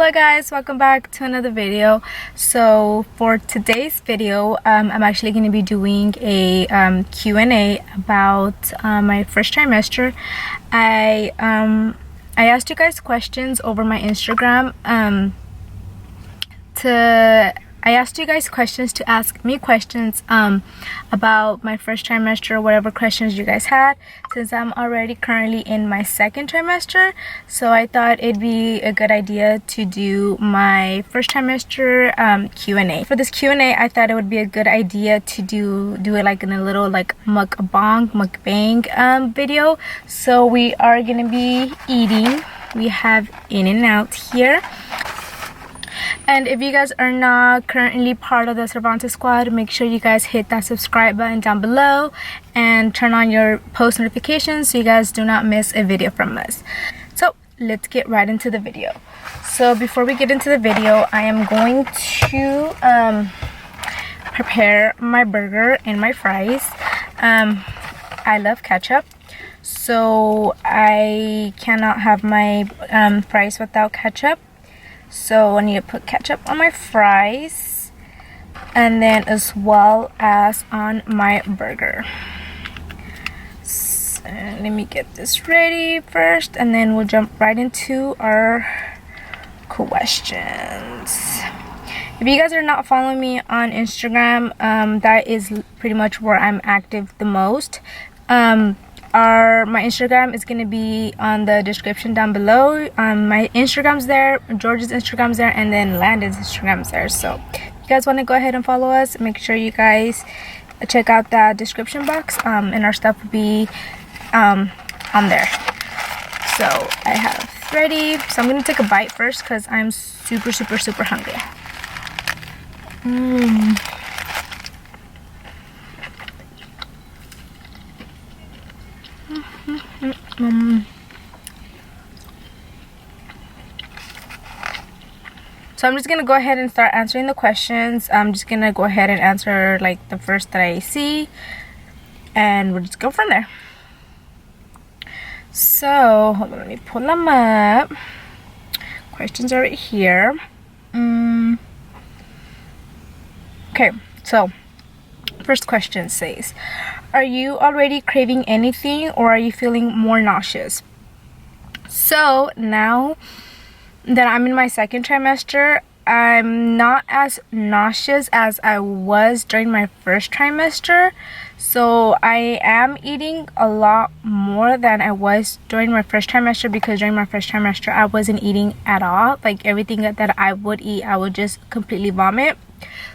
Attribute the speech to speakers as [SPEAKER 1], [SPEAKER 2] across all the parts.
[SPEAKER 1] Hello guys, welcome back to another video. So for today's video, I'm actually going to be doing a Q&A about my first trimester. I asked you guys questions over my Instagram I asked you guys questions to ask me questions about my first trimester, whatever questions you guys had, since I'm already currently in my second trimester. So I thought it'd be a good idea to do my first trimester Q&A. For this Q&A, I thought it would be a good idea to do it like in a little like mukbang video. So we are gonna be eating. We have In-N-Out here. And if you guys are not currently part of the Cervantes squad, make sure you guys hit that subscribe button down below and turn on your post notifications so you guys do not miss a video from us. So let's get right into the video. So before we get into the video, I am going to prepare my burger and my fries. I love ketchup, so I cannot have my fries without ketchup. So I need to put ketchup on my fries and then as well as on my burger. So let me get this ready first and then we'll jump right into our questions. If you guys are not following me on Instagram, that is pretty much where I'm active the most. My Instagram is gonna be on the description down below. My Instagram's there, George's Instagram's there, and then Landon's Instagram's there. So if you guys want to go ahead and follow us, make sure you guys check out that description box, and our stuff will be on there. So I have ready. So I'm gonna take a bite first because I'm super hungry. So I'm just gonna go ahead and start answering the questions. I'm just gonna go ahead and answer like the first that I see, and we'll just go from there. So hold on, let me pull them up. Questions are right here. Okay, so first question says, are you already craving anything or are you feeling more nauseous? So now that I'm in my second trimester, I'm not as nauseous as I was during my first trimester. So I am eating a lot more than I was during my first trimester, because during my first trimester I wasn't eating at all. Like everything that I would eat, I would just completely vomit.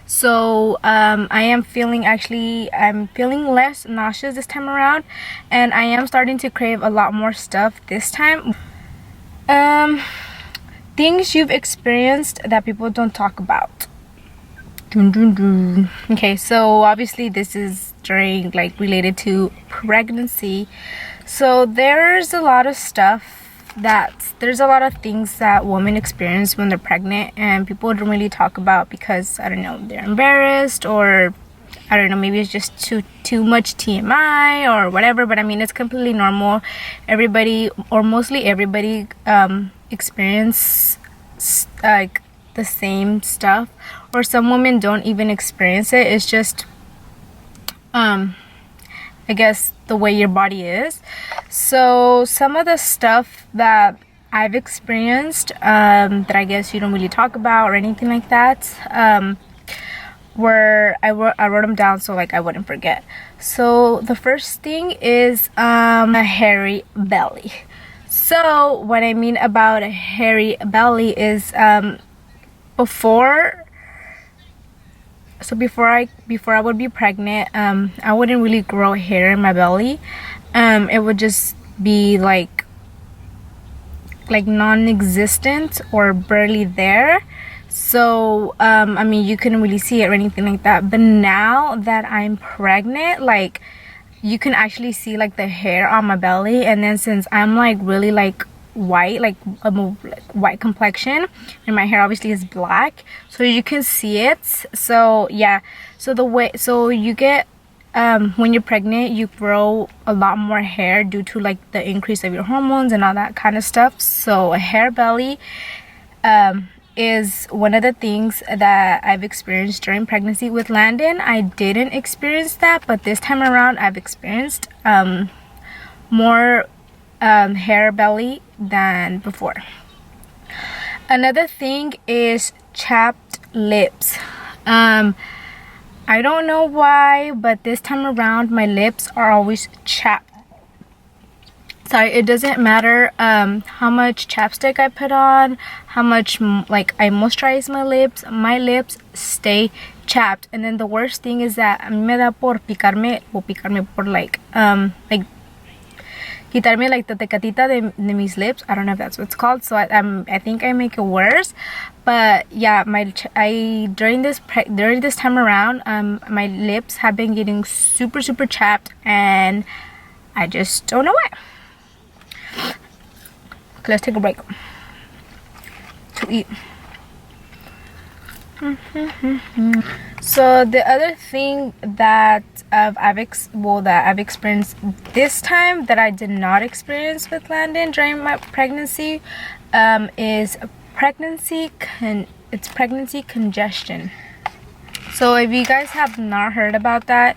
[SPEAKER 1] So I'm feeling less nauseous this time around, and I am starting to crave a lot more stuff this time. Things you've experienced that people don't talk about. Okay, so obviously this is during like related to pregnancy. So there's a lot of things that women experience when they're pregnant and people don't really talk about because, I don't know, they're embarrassed, or I don't know, maybe it's just too much TMI or whatever. But I mean, it's completely normal. Everybody, or mostly everybody, experience like the same stuff, or some women don't even experience it. It's just I guess the way your body is. So some of the stuff that I've experienced that I guess you don't really talk about or anything like that, where I wrote them down so like I wouldn't forget. So the first thing is a hairy belly. So what I mean about a hairy belly is before I would be pregnant, I wouldn't really grow hair in my belly. It would just be like non-existent or barely there. So I mean, you couldn't really see it or anything like that. But now that I'm pregnant, like you can actually see like the hair on my belly. And then since I'm like really like white, like white complexion, and my hair obviously is black, so you can see it. So yeah, so you get when you're pregnant, you grow a lot more hair due to like the increase of your hormones and all that kind of stuff. So a hair belly is one of the things that I've experienced during pregnancy. With Landon, I didn't experience that, but this time around I've experienced more hair belly than before. Another thing is chapped lips. I don't know why, but this time around my lips are always chapped. Sorry, it doesn't matter how much chapstick I put on, how much like I moisturize my lips stay chapped. And then the worst thing is that a mí me da por picarme por like quitarme like the tecatita de mis lips. I don't know if that's what it's called, so I think I make it worse. But yeah, during this time around, my lips have been getting super chapped, and I just don't know why. Okay, let's take a break to eat. So the other thing that I've experienced this time that I did not experience with Landon during my pregnancy is pregnancy congestion. So if you guys have not heard about that,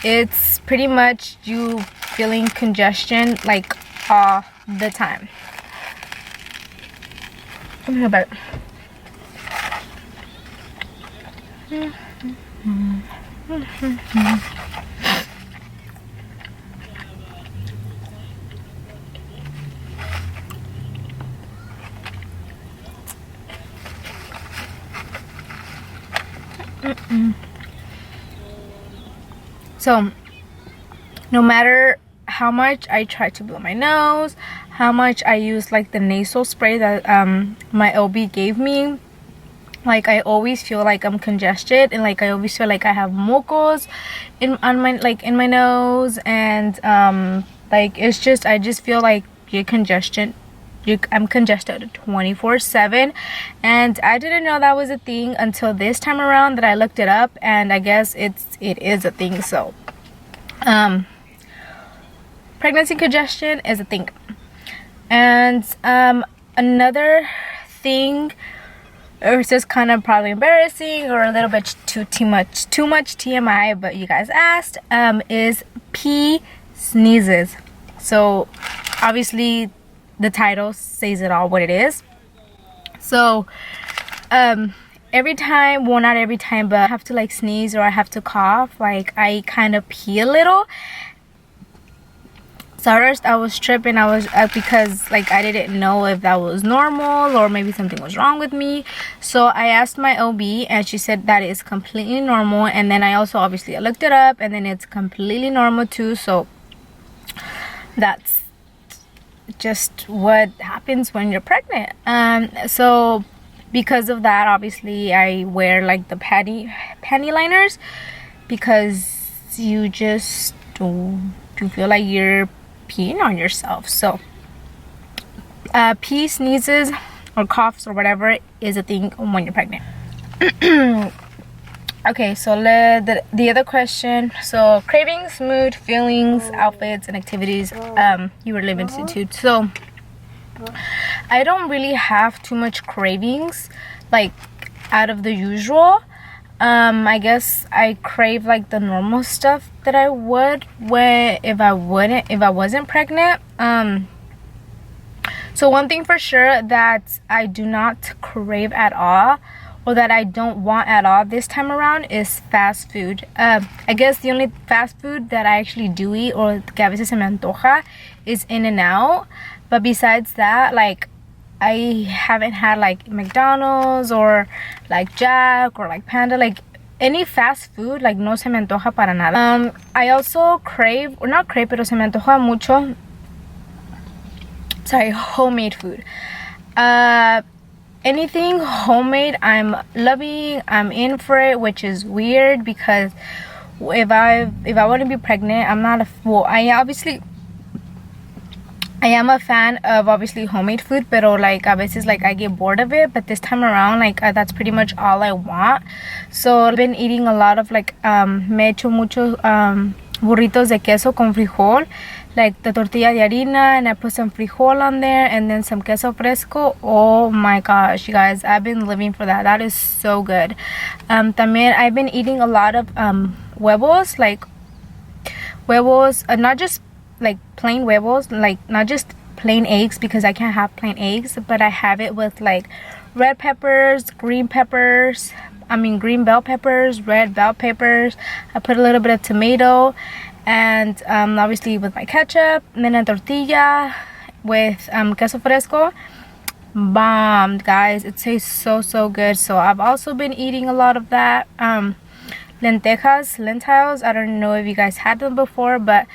[SPEAKER 1] it's pretty much you feeling congestion like all the time. Come here, babe. So no matter how much I try to blow my nose, how much I use like the nasal spray that my OB gave me, like I always feel like I'm congested, and like I always feel like I have mocos in my nose, and like it's just, I just feel like I'm congested 24/7, and I didn't know that was a thing until this time around that I looked it up, and I guess it is a thing. So pregnancy congestion is a thing. And another thing, it's just kind of probably embarrassing or a little bit too much TMI, but you guys asked, is pee sneezes. So obviously the title says it all what it is. So every time, well, not every time, but I have to like sneeze or I have to cough, like I kind of pee a little. So first I was tripping, because like I didn't know if that was normal or maybe something was wrong with me. So I asked my OB, and she said that is completely normal. And then I also obviously looked it up, and then it's completely normal too. So that's just what happens when you're pregnant. So because of that, obviously I wear like the panty liners, because you just don't feel like you're peeing on yourself. So pee, sneezes, or coughs or whatever is a thing when you're pregnant. Okay, so the other question, so cravings, mood, feelings, outfits, and activities you were limited to. So I don't really have too much cravings like out of the usual. I guess I crave like the normal stuff that I would if I wasn't pregnant. So one thing for sure that I do not crave at all, or that I don't want at all this time around, is fast food. I guess the only fast food that I actually do eat, or que a veces se me antoja, is In-N-Out. But besides that, like I haven't had like McDonald's or like Jack or like Panda, like any fast food, like no se me antoja para nada. I also crave, or not crave, pero se me antoja mucho, homemade food. Anything homemade, I'm loving, I'm in for it, which is weird because if I want to be pregnant, I am a fan of obviously homemade food, pero like a veces like I get bored of it. But this time around, like that's pretty much all I want. So I've been eating a lot of like me echo mucho burritos de queso con frijol, like the tortilla de harina, and I put some frijol on there and then some queso fresco. Oh my gosh, you guys, I've been living for that. That is so good. También I've been eating a lot of huevos, like huevos, not just like plain huevos, like not just plain eggs, because I can't have plain eggs, but I have it with like red peppers, green peppers, green bell peppers, red bell peppers. I put a little bit of tomato, and obviously with my ketchup, and then a tortilla with queso fresco. Bomb, guys. It tastes so good. So I've also been eating a lot of that. Lentils, I don't know if you guys had them before, but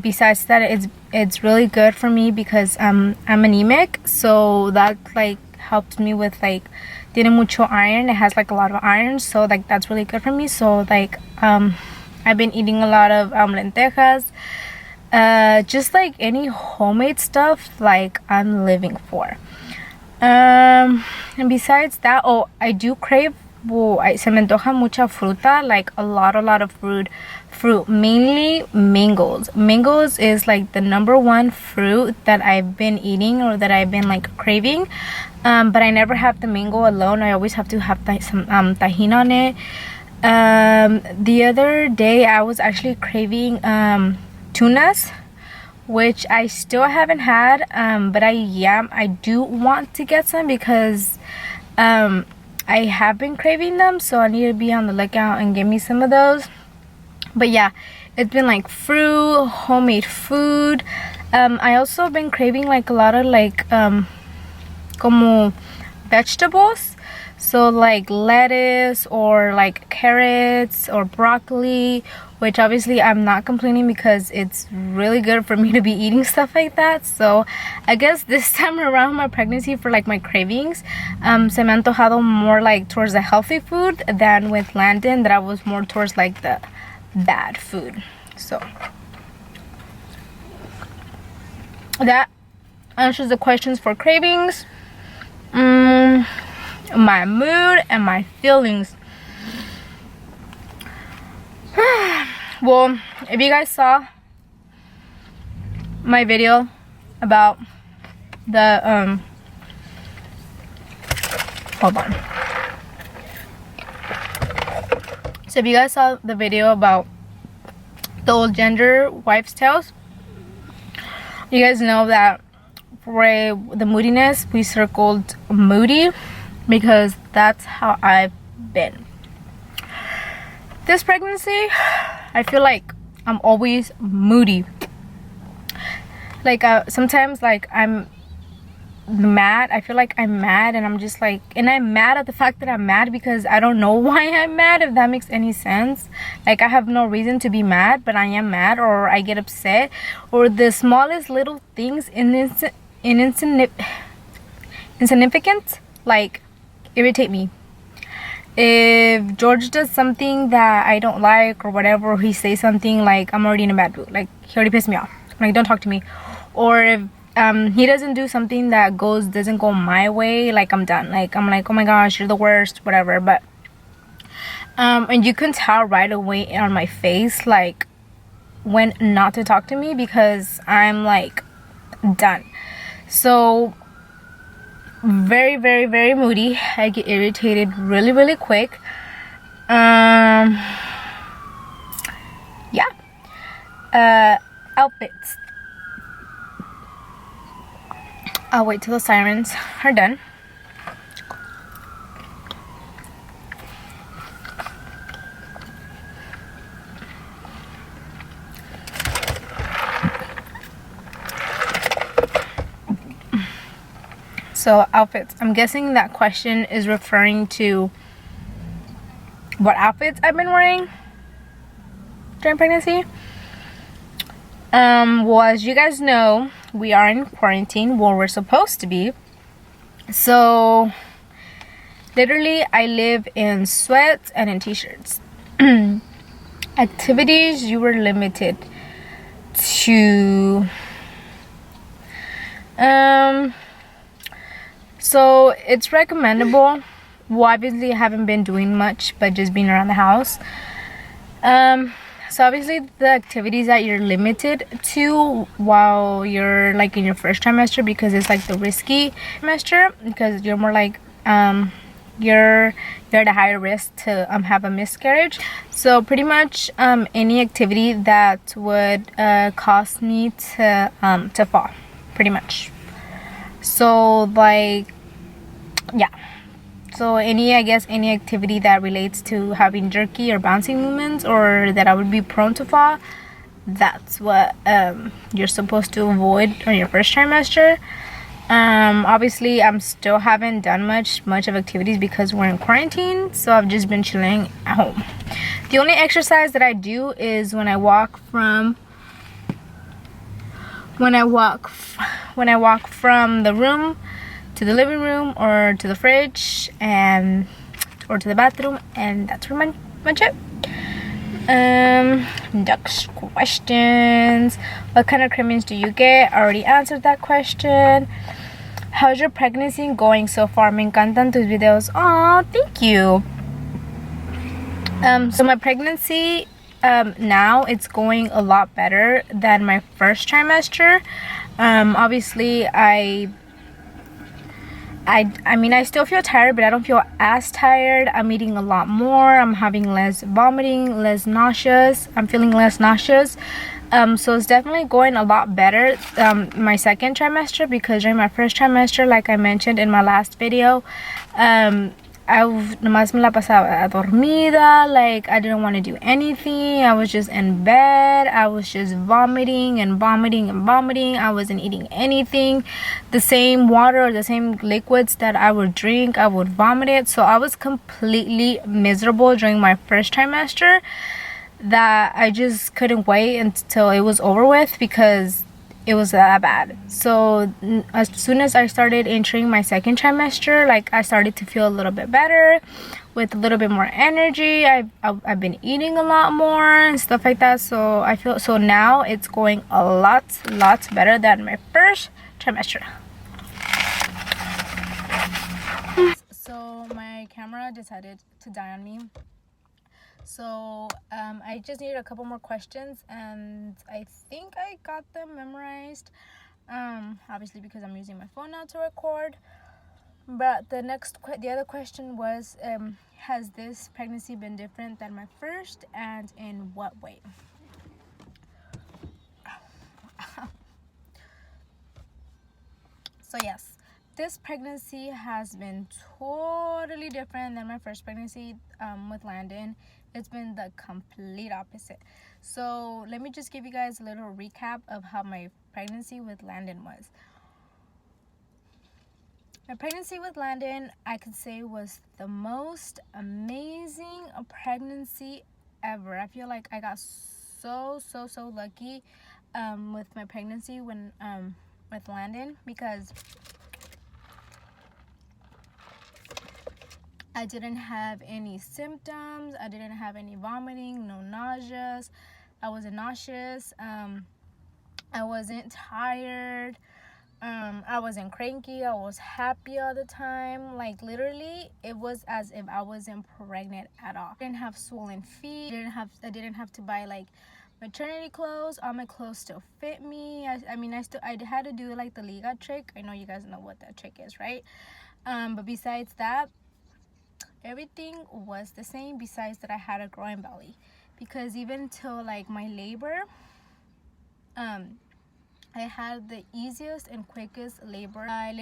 [SPEAKER 1] besides that, it's really good for me because I'm anemic, so that like helped me with like tiene mucho iron. It has like a lot of iron, so like that's really good for me. So like I've been eating a lot of lentejas, just like any homemade stuff, like I'm living for. And besides that, oh, I do crave, se me antoja mucha fruta, like a lot of fruit, mainly mangoes. Mangoes is like the #1 fruit that I've been eating, or that I've been like craving, but I never have the mango alone. I always have to have some tahini on it. The other day I was actually craving tunas, which I still haven't had, but I do want to get some because I have been craving them, so I need to be on the lookout and get me some of those. But yeah, it's been like fruit, homemade food. I also been craving like a lot of like como vegetables, so like lettuce or like carrots or broccoli, which obviously I'm not complaining because it's really good for me to be eating stuff like that. So I guess this time around my pregnancy, for like my cravings, se me antojado more like towards the healthy food than with Landon, that I was more towards like the bad food. So that answers the questions for cravings, my mood, and my feelings. Well, if you guys saw my video about the hold on. So if you guys saw the video about the old gender wives' tales, you guys know that for the moodiness, we circled moody, because that's how I've been. This pregnancy, I feel like I'm always moody. Like sometimes like I'm mad. I feel like I'm mad, and I'm just like, and I'm mad at the fact that I'm mad because I don't know why I'm mad, if that makes any sense. Like I have no reason to be mad, but I am mad, or I get upset, or the smallest little things insignificant like irritate me. If George does something that I don't like or whatever, or he says something, like I'm already in a bad mood. Like he already pissed me off. Like don't talk to me. Or if he doesn't do something that doesn't go my way, like I'm done. Like I'm like, oh my gosh, you're the worst, whatever. But and you can tell right away on my face like when not to talk to me, because I'm like done. So very moody. I get irritated really quick. Yeah. Outfits. I'll wait till the sirens are done. So outfits, I'm guessing that question is referring to what outfits I've been wearing during pregnancy. Well, as you guys know, we are in quarantine. Well, we're supposed to be. So literally I live in sweats and in t-shirts. Activities, you were limited to so it's recommendable. Well, obviously I haven't been doing much, but just being around the house. So obviously the activities that you're limited to while you're like in your first trimester, because it's like the risky trimester, because you're more like you're at a higher risk to have a miscarriage. So pretty much any activity that would cause me to fall, pretty much. So like, yeah. So I guess any activity that relates to having jerky or bouncing movements, or that I would be prone to fall, that's what you're supposed to avoid on your first trimester. Obviously I'm still haven't done much of activities because we're in quarantine, so I've just been chilling at home. The only exercise that I do is when I walk from the room to the living room, or to the fridge, or to the bathroom, and that's pretty much it. Next questions. What kind of cravings do you get? I already answered that question. How's your pregnancy going so far? Me encantan tus videos. Aw, thank you. So my pregnancy now it's going a lot better than my first trimester. Obviously I mean, I still feel tired, but I don't feel as tired. I'm eating a lot more. I'm having less vomiting, less nauseous. I'm feeling less nauseous. So it's definitely going a lot better my second trimester, because during my first trimester, like I mentioned in my last video, I nomás me la pasaba dormida. Like, I didn't want to do anything. I was just in bed. I was just vomiting and vomiting and vomiting. I wasn't eating anything. The same water or the same liquids that I would drink, I would vomit it. So I was completely miserable during my first trimester, that I just couldn't wait until it was over with, because it was that bad. So as soon as I started entering my second trimester, like, I started to feel a little bit better, with a little bit more energy. I've been eating a lot more and stuff like that. So I feel, so now it's going a lot better than my first trimester. So my camera decided to die on me. So I just needed a couple more questions, and I think I got them memorized, obviously because I'm using my phone now to record. But the other question was, has this pregnancy been different than my first, and in what way? So yes, this pregnancy has been totally different than my first pregnancy with Landon. It's been the complete opposite. So let me just give you guys a little recap of how my pregnancy with Landon was. My pregnancy with Landon, I could say, was the most amazing pregnancy ever. I feel like I got so lucky with my pregnancy when with Landon, because I didn't have any symptoms. I didn't have any vomiting, no nauseous. I wasn't nauseous. I wasn't tired. I wasn't cranky. I was happy all the time. Like, literally, it was as if I wasn't pregnant at all. I didn't have swollen feet. I didn't have to buy like maternity clothes. All my clothes still fit me. I had to do like the Liga trick. I know you guys know what that trick is, right? But besides that, everything was the same, besides that I had a growing belly, because even till like my labor, I had the easiest and quickest labor. I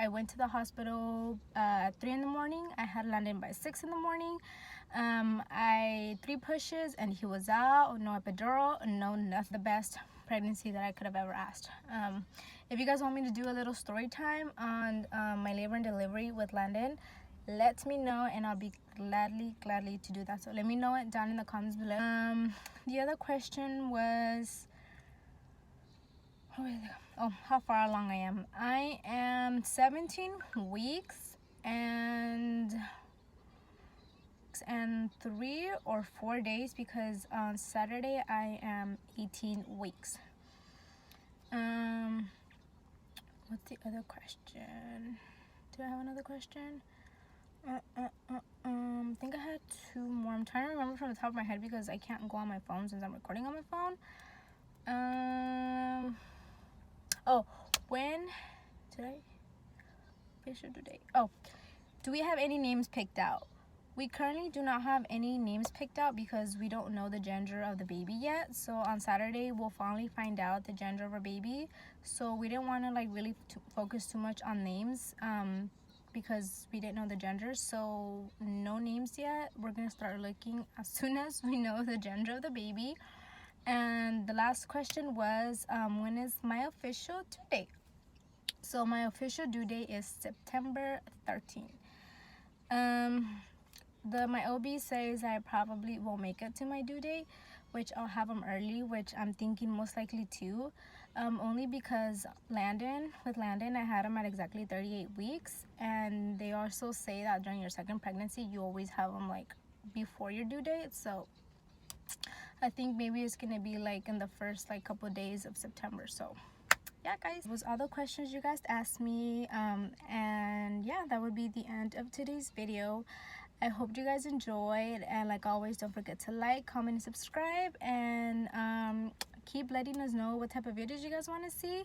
[SPEAKER 1] went to the hospital at 3 in the morning. I had Landon by 6 in the morning. I 3 pushes and he was out. No epidural, no nothing. The best pregnancy that I could have ever asked. If you guys want me to do a little story time on my labor and delivery with Landon, let me know, and I'll be gladly to do that. So let me know it down in the comments below. The other question was, how far along I am. I am 17 weeks and 3 or 4 days, because on Saturday I am 18 weeks. What's the other question? Do I have another question? I think I had 2 more. I'm trying to remember from the top of my head because I can't go on my phone since I'm recording on my phone. Oh, when did I official due date? Oh, do we have any names picked out? We currently do not have any names picked out because we don't know the gender of the baby yet. So on Saturday we'll finally find out the gender of our baby. So we didn't want to like really focus too much on names because we didn't know the gender. So no names yet. We're gonna start looking as soon as we know the gender of the baby. And the last question was when is my official due date? So my official due date is September 13th. My OB says I probably won't make it to my due date, which I'll have them early, which I'm thinking most likely too. Only because with Landon I had him at exactly 38 weeks, and they also say that during your second pregnancy you always have them like before your due date. So I think maybe it's gonna be like in the first like couple of days of September. So yeah guys, those are all the questions you guys asked me, and yeah, that would be the end of today's video. I hope you guys enjoyed, and like always, don't forget to like, comment, and subscribe, and keep letting us know what type of videos you guys want to see.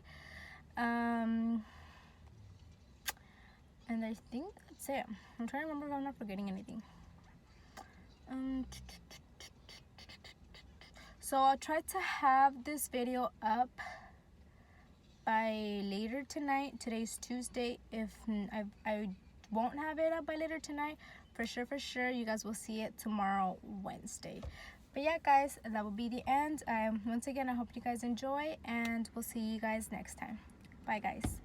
[SPEAKER 1] And I think that's it. I'm trying to remember if I'm not forgetting anything. So I'll try to have this video up by later tonight. Today's Tuesday. If I won't have it up by later tonight, for sure you guys will see it tomorrow, Wednesday. But yeah guys, that will be the end. Once again, I hope you guys enjoy, and we'll see you guys next time. Bye guys.